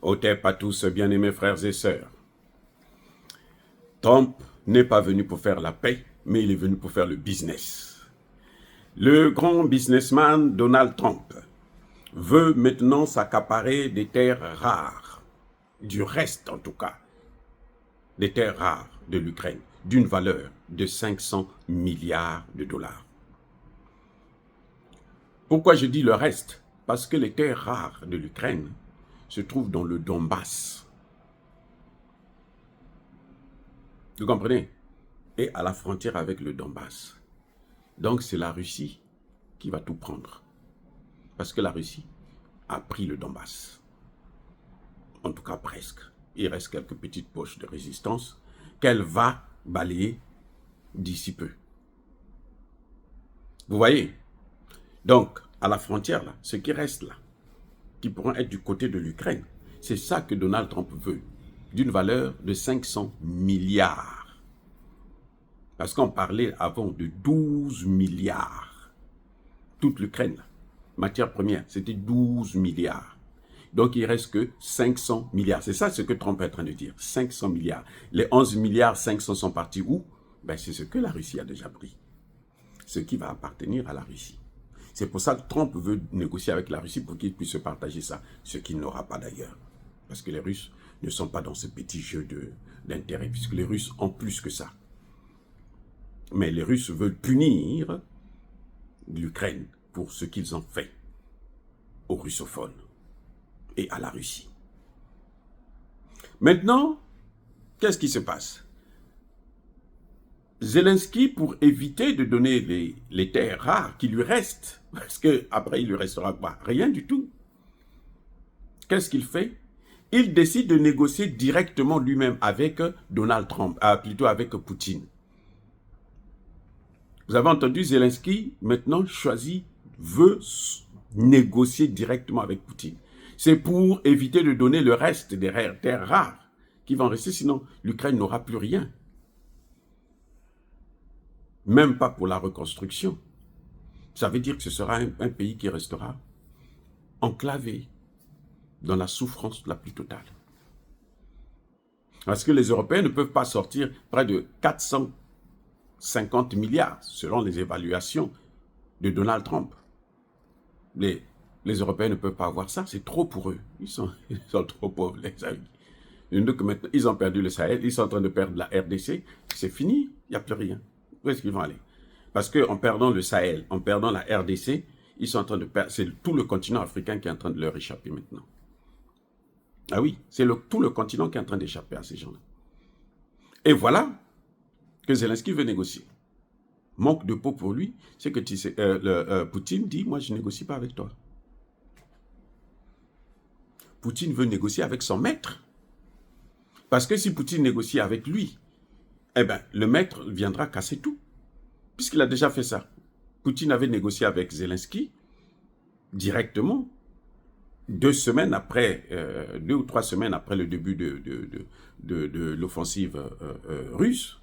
Otep à tous, bien-aimés frères et sœurs. Trump n'est pas venu pour faire la paix, mais il est venu pour faire le business. Le grand businessman Donald Trump veut maintenant s'accaparer des terres rares, du reste en tout cas, des terres rares de l'Ukraine, d'une valeur de 500 milliards de dollars. Pourquoi je dis le reste? Parce que les terres rares de l'Ukraine se trouvent dans le Donbass. Vous comprenez? Et à la frontière avec le Donbass. Donc c'est la Russie qui va tout prendre. Parce que la Russie a pris le Donbass. En tout cas presque. Il reste quelques petites poches de résistance qu'elle va balayer d'ici peu. Vous voyez? Donc, à la frontière, là, ce qui reste là, qui pourront être du côté de l'Ukraine, c'est ça que Donald Trump veut, d'une valeur de 500 milliards. Parce qu'on parlait avant de 12 milliards. Toute l'Ukraine, matière première, c'était 12 milliards. Donc, il ne reste que 500 milliards. C'est ça ce que Trump est en train de dire, 500 milliards. Les 11 milliards 500 sont partis où? Ben, c'est ce que la Russie a déjà pris. Ce qui va appartenir à la Russie. C'est pour ça que Trump veut négocier avec la Russie pour qu'il puisse se partager ça, ce qu'il n'aura pas d'ailleurs. Parce que les Russes ne sont pas dans ce petit jeu d'intérêt, puisque les Russes ont plus que ça. Mais les Russes veulent punir l'Ukraine pour ce qu'ils ont fait aux russophones et à la Russie. Maintenant, qu'est-ce qui se passe? Zelensky, pour éviter de donner les terres rares qui lui restent, parce qu'après il ne lui restera pas rien du tout, qu'est-ce qu'il fait? Il décide de négocier directement lui-même avec Donald Trump, plutôt avec Poutine. Vous avez entendu, Zelensky, maintenant veut négocier directement avec Poutine. C'est pour éviter de donner le reste des terres rares qui vont rester, sinon l'Ukraine n'aura plus rien. Même pas pour la reconstruction. Ça veut dire que ce sera un pays qui restera enclavé dans la souffrance la plus totale. Parce que les Européens ne peuvent pas sortir près de 450 milliards, selon les évaluations de Donald Trump. Les Européens ne peuvent pas avoir ça, c'est trop pour eux. Ils sont trop pauvres, les amis. Donc maintenant, ils ont perdu le Sahel, ils sont en train de perdre la RDC, c'est fini, il n'y a plus rien. Où est-ce qu'ils vont aller? Parce qu'en perdant le Sahel, en perdant la RDC, ils sont en train de perdre, c'est tout le continent africain qui est en train de leur échapper maintenant. Ah oui, c'est tout le continent qui est en train d'échapper à ces gens-là. Et voilà que Zelensky veut négocier. Manque de peau pour lui, c'est que Poutine dit, moi je ne négocie pas avec toi. Poutine veut négocier avec son maître. Parce que si Poutine négocie avec lui, eh bien, le maître viendra casser tout. Puisqu'il a déjà fait ça. Poutine avait négocié avec Zelensky directement 2 ou 3 semaines après le début de l'offensive russe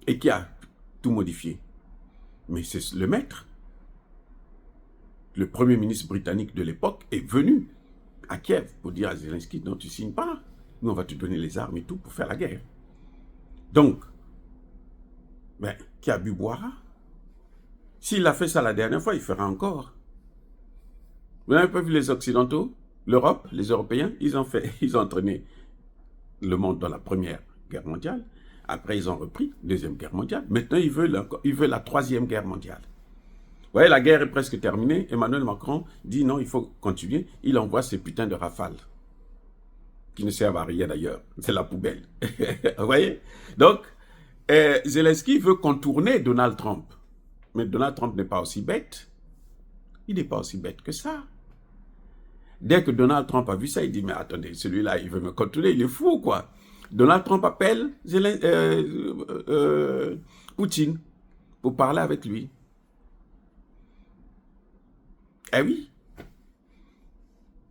et qui a tout modifié. Mais c'est le maître. Le premier ministre britannique de l'époque est venu à Kiev pour dire à Zelensky, non, tu ne signes pas. Nous, on va te donner les armes et tout pour faire la guerre. Donc, qui a bu boira. S'il a fait ça la dernière fois, il fera encore. Vous n'avez pas vu les Occidentaux, l'Europe, les Européens, ils ont entraîné le monde dans la Première Guerre mondiale. Après, ils ont repris la Deuxième Guerre mondiale. Maintenant, ils veulent la Troisième Guerre mondiale. Vous voyez, la guerre est presque terminée. Emmanuel Macron dit non, il faut continuer. Il envoie ces putains de rafales qui ne servent à rien d'ailleurs. C'est la poubelle. Vous voyez? Donc, Zelensky veut contourner Donald Trump. Mais Donald Trump n'est pas aussi bête. Il n'est pas aussi bête que ça. Dès que Donald Trump a vu ça, il dit, mais attendez, celui-là, il veut me contourner, il est fou, quoi. Donald Trump appelle Poutine pour parler avec lui. Eh oui.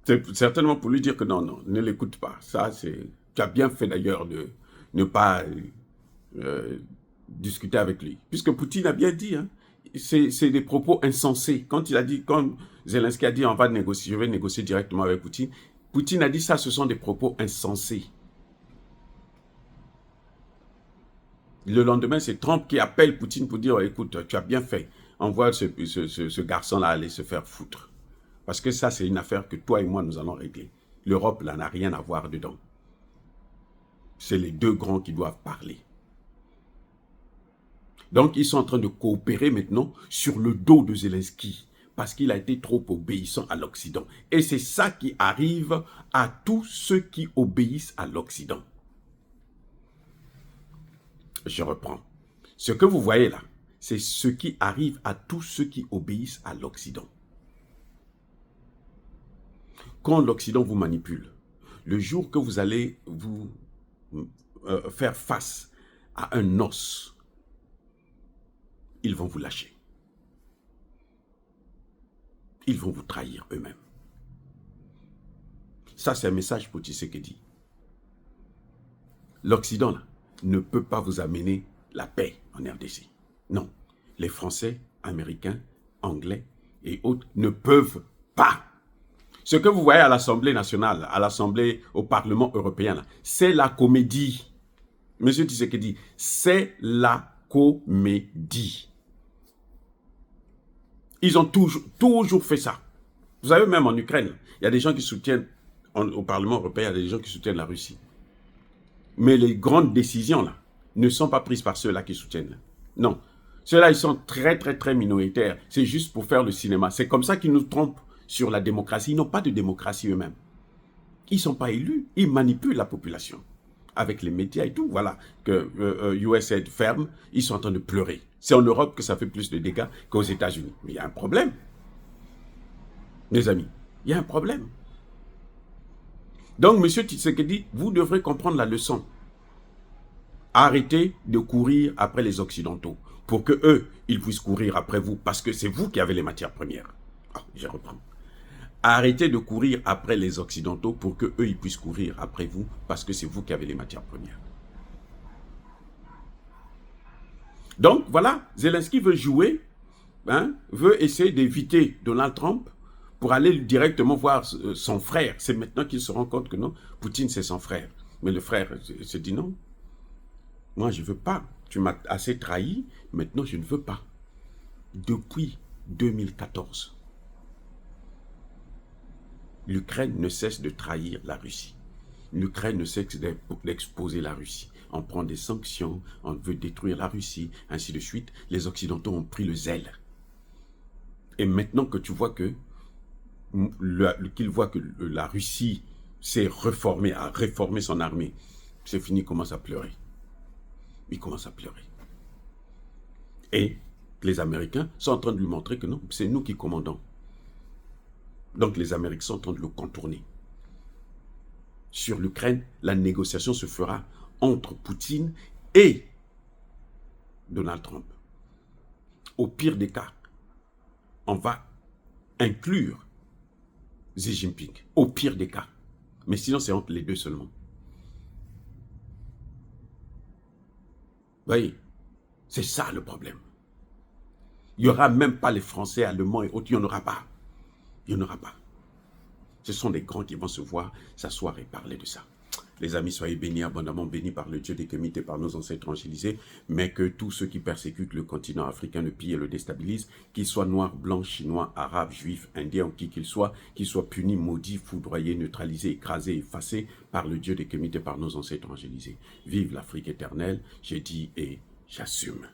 C'est certainement pour lui dire que non, ne l'écoute pas. Ça, tu as bien fait d'ailleurs de ne pas discuter avec lui. Puisque Poutine a bien dit, hein, c'est des propos insensés. Quand Zelensky a dit, on va négocier, je vais négocier directement avec Poutine, Poutine a dit ça, ce sont des propos insensés. Le lendemain, c'est Trump qui appelle Poutine pour dire, écoute, tu as bien fait, envoie ce garçon-là aller se faire foutre. Parce que ça, c'est une affaire que toi et moi, nous allons régler. L'Europe, là, n'a rien à voir dedans. C'est les deux grands qui doivent parler. Donc, ils sont en train de coopérer maintenant sur le dos de Zelensky parce qu'il a été trop obéissant à l'Occident. Et c'est ça qui arrive à tous ceux qui obéissent à l'Occident. Je reprends. Ce que vous voyez là, c'est ce qui arrive à tous ceux qui obéissent à l'Occident. Quand l'Occident vous manipule, le jour que vous allez vous faire face à un os, ils vont vous lâcher. Ils vont vous trahir eux-mêmes. Ça, c'est un message pour Tshisekedi. L'Occident, là, ne peut pas vous amener la paix en RDC. Non. Les Français, Américains, Anglais et autres ne peuvent pas. Ce que vous voyez à l'Assemblée nationale, à l'Assemblée, au Parlement européen, c'est la comédie. Monsieur Tshisekedi, c'est la comédie. Ils ont toujours fait ça. Vous savez, même en Ukraine, il y a des gens qui soutiennent, au Parlement européen, il y a des gens qui soutiennent la Russie. Mais les grandes décisions, là, ne sont pas prises par ceux-là qui soutiennent. Non. Ceux-là, ils sont très, très, très minoritaires. C'est juste pour faire le cinéma. C'est comme ça qu'ils nous trompent sur la démocratie. Ils n'ont pas de démocratie eux-mêmes. Ils ne sont pas élus. Ils manipulent la population. Avec les médias et tout, voilà, que USAID ferme, ils sont en train de pleurer. C'est en Europe que ça fait plus de dégâts qu'aux États-Unis. Mais il y a un problème. Mes amis, il y a un problème. Donc, M. Tshisekedi, vous devrez comprendre la leçon. Arrêtez de courir après les Occidentaux pour que eux, ils puissent courir après vous parce que c'est vous qui avez les matières premières. Ah, je reprends. Arrêtez de courir après les Occidentaux pour que eux, ils puissent courir après vous parce que c'est vous qui avez les matières premières. Donc, voilà, Zelensky veut jouer, veut essayer d'éviter Donald Trump pour aller directement voir son frère. C'est maintenant qu'il se rend compte que non, Poutine, c'est son frère. Mais le frère se dit non. Moi, je ne veux pas. Tu m'as assez trahi. Maintenant, je ne veux pas. Depuis 2014, l'Ukraine ne cesse de trahir la Russie. L'Ukraine ne cesse d'exposer la Russie. On prend des sanctions, on veut détruire la Russie, ainsi de suite. Les Occidentaux ont pris le zèle. Et maintenant que tu vois que qu'ils voient que la Russie s'est reformée, a réformé son armée, c'est fini, il commence à pleurer. Il commence à pleurer. Et les Américains sont en train de lui montrer que non, c'est nous qui commandons. Donc les Américains sont en train de le contourner. Sur l'Ukraine, la négociation se fera entre Poutine et Donald Trump. Au pire des cas, on va inclure Xi Jinping. Au pire des cas. Mais sinon, c'est entre les deux seulement. Vous voyez, c'est ça le problème. Il n'y aura même pas les Français, Allemands et autres, il n'y en aura pas. Il n'y en aura pas. Ce sont des grands qui vont se voir, s'asseoir et parler de ça. Les amis, soyez bénis, abondamment bénis par le Dieu des Kémites et par nos ancêtres angélisés, mais que tous ceux qui persécutent le continent africain le pillent et le déstabilisent, qu'ils soient noirs, blancs, chinois, arabes, juifs, indiens, qui qu'ils soient punis, maudits, foudroyés, neutralisés, écrasés, effacés par le Dieu des Kémites et par nos ancêtres angélisés. Vive l'Afrique éternelle, j'ai dit et j'assume.